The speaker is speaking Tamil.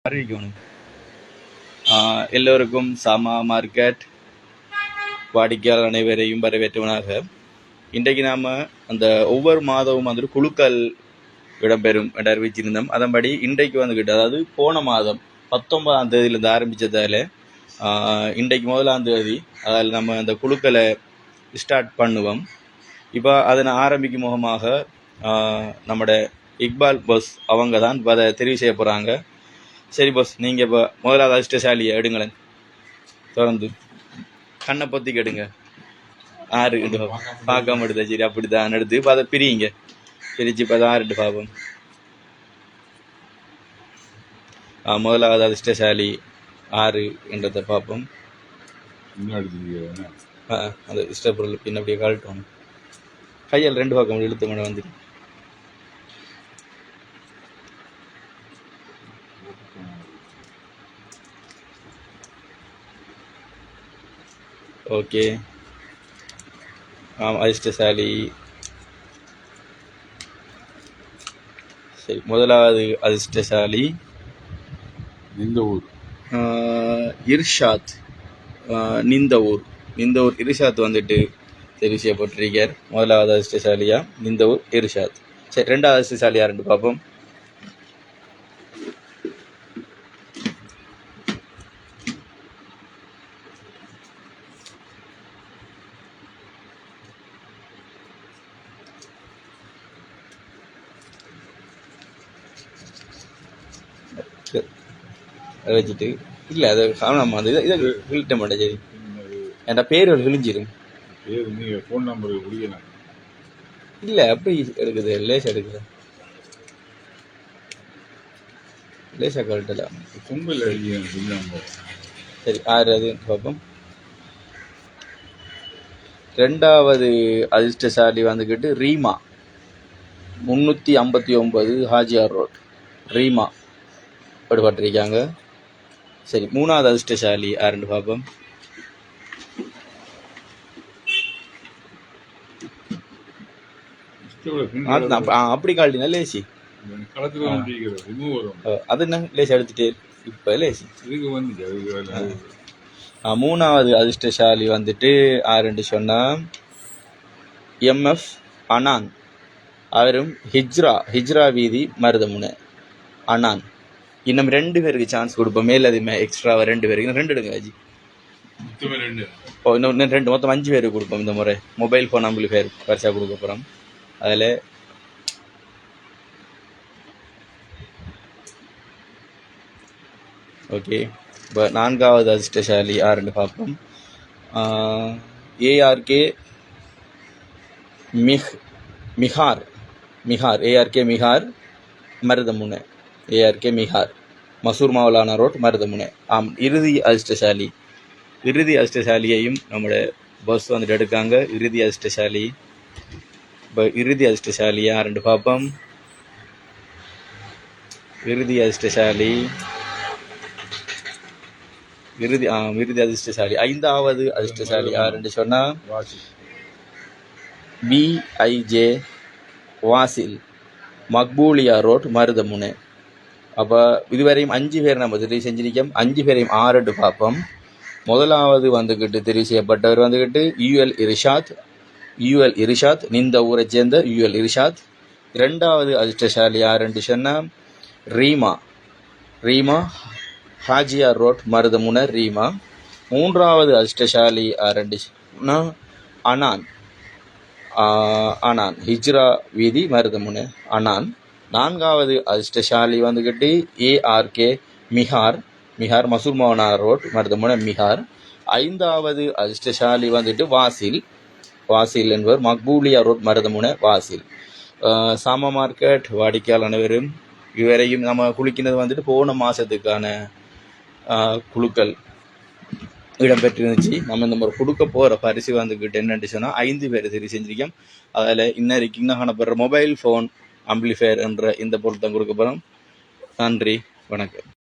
அறிவிக்கணும். எல்லோருக்கும் சாமா மார்க்கெட் வாடிக்கையாளர் அனைவரையும் வரவேற்றவனாக இன்றைக்கு நாம் அந்த ஒவ்வொரு மாதமும் வந்துட்டு குழுக்கள் இடம்பெறும் என்று அறிவிச்சிருந்தோம். அதன்படி இன்றைக்கு வந்துக்கிட்டு, அதாவது போன மாதம் 19ஆம் தேதியிலேருந்து ஆரம்பித்ததால் இன்றைக்கு 1ஆம் தேதி அதில் நம்ம அந்த குழுக்களை ஸ்டார்ட் பண்ணுவோம். இப்போ அதனை ஆரம்பிக்கும் முகமாக நம்மட இக்பால் பாஸ் அவங்க தான் இப்போ அதை தெரிவு செய்ய போகிறாங்க. சரி பாஸ், நீங்கள் இப்போ முதலாவது அதிர்ஷ்டசாலியை எடுங்களேன். தொடர்ந்து கண்ணை பொத்திக்கு எடுங்க. 6 பார்க்காம எடுத்தா சரி, அப்படி தான் எடுத்து இப்போ அதை பிரியுங்க. பிரித்து இப்போ அதை 6 பார்ப்போம். முதலாவது அதிர்ஷ்டசாலி 6 என்றதை பார்ப்போம். அந்த இஷ்டப்பொருள் பின்ன அப்படியே கழட்டணும். கையால் 2 பக்கம் இழுத்து கொண்டு வந்துட்டு ஓகே. அதிர்ஷ்டசாலி சரி, முதலாவது அதிர்ஷ்டசாலி இர்ஷாத். நிந்தவூர் இர்ஷாத் வந்துட்டு தெரிவு செய்யப்பட்டிருக்கார் முதலாவது அதிர்ஷ்டசாலியா. நிந்தவூர் இர்ஷாத். சரி, 2வது அதிர்ஷ்டசாலியா 2 பார்ப்போம். வச்சுட்டு இல்லை அதை காணாம அந்த இதை கிழிட்ட மாட்டேன். சரி, என் பேர் கிழிஞ்சிடும். ஃபோன் நம்பர் இல்லை, அப்படி எடுக்குது. லேசாக எடுக்குது. லேசாக கழட்டலாம். சரி, 6 அது பார்ப்போம். 2வது அதிர்ஷ்டசாலி வந்துக்கிட்டு ரீமா. 359 ஹாஜியார் ரோட், ரீமா படுபட்டிருக்காங்க. சரி, 3வது அதிர்ஷ்டசாலி 2 பார்ப்போம். அப்படி காட்டினா லேசி அது என்ன லேசி எடுத்துட்டே இப்ப லேசி. 3வது அதிர்ஷ்டசாலி வந்துட்டு 6 சொன்னா MF அனான். அவரும் ஹிஜ்ரா வீதி மருதமுனை அனான். இன்னும் 2 பேருக்கு சான்ஸ் கொடுப்போம். மேல அதுமே எக்ஸ்ட்ராவா 2 பேருக்கு. 2 எடுங்க அஜி. இன்னும் 2, மொத்தம் 5 பேருக்கு கொடுப்போம். இந்த முறை மொபைல் ஃபோன் 50 பேர் பரிசா கொடுக்க போகிறோம். அதில் ஓகே. இப்போ 4வது அதிர்ஷ்டசாலி 6 பார்ப்போம். ARK Mihar ARK Mihar Maruthamunai. ARK Mihar Masoor Moulana road Maruthamunai. இறுதி அதிர்ஷ்டசாலியையும் நம்மளோட பஸ் வந்துட்டு எடுக்காங்க. இறுதி அதிர்ஷ்டசாலி 2 பார்ப்போம். இறுதி அதிர்ஷ்டசாலி 5வது அதிர்ஷ்டசாலி 2 சொன்னா BIJ வாசில் மக்பூலியா ரோட் மருதமுனை. அப்போ இதுவரையும் 5 பேர் நம்ம தெரிவு செஞ்சிருக்கோம். 5 பேரையும் 6 பார்ப்போம். முதலாவது வந்துக்கிட்டு தெரிவு செய்யப்பட்டவர் வந்துக்கிட்டு UL இர்ஷாத். இந்த ஊரை சேர்ந்த UL இர்ஷாத். 2வது அதிர்ஷ்டசாலி 2 சொன்னா ரீமா ஹாஜியார் ரோட் மருதமுனை ரீமா. 3வது அதிர்ஷ்டசாலி 2 சொன்னா அனான் ஹிஜ்ரா வீதி மருதமுனை அனான். 4வது அதிர்ஷ்டசாலி வந்துக்கிட்டு ARK மிஹார் மசூர் மௌலானா ரோட் மருதமுனை மிஹார். 5வது அதிர்ஷ்டசாலி வந்துட்டு வாசில் என்பவர் மக்பூலியா ரோட் மருதமுனை வாசில். சாமா மார்க்கெட் வாடிக்கையாளர் அனைவரும் இதுவரையும் நம்ம குளிக்கினது வந்துட்டு போன மாதத்துக்கான குழுக்கள் இடம்பெற்றிருந்துச்சு. நம்ம இந்த மாதிரி கொடுக்க போகிற பரிசு வந்துக்கிட்டு என்னென்னு சொன்னால் 5 பேர் தெரிவு செஞ்சிருக்கோம். அதில் இன்னும் காணப்படுற மொபைல் ஃபோன் ஆம்பிளிஃபையர் என்ற இந்த பொருத்தம் கொடுக்க போகிறோம். நன்றி, வணக்கம்.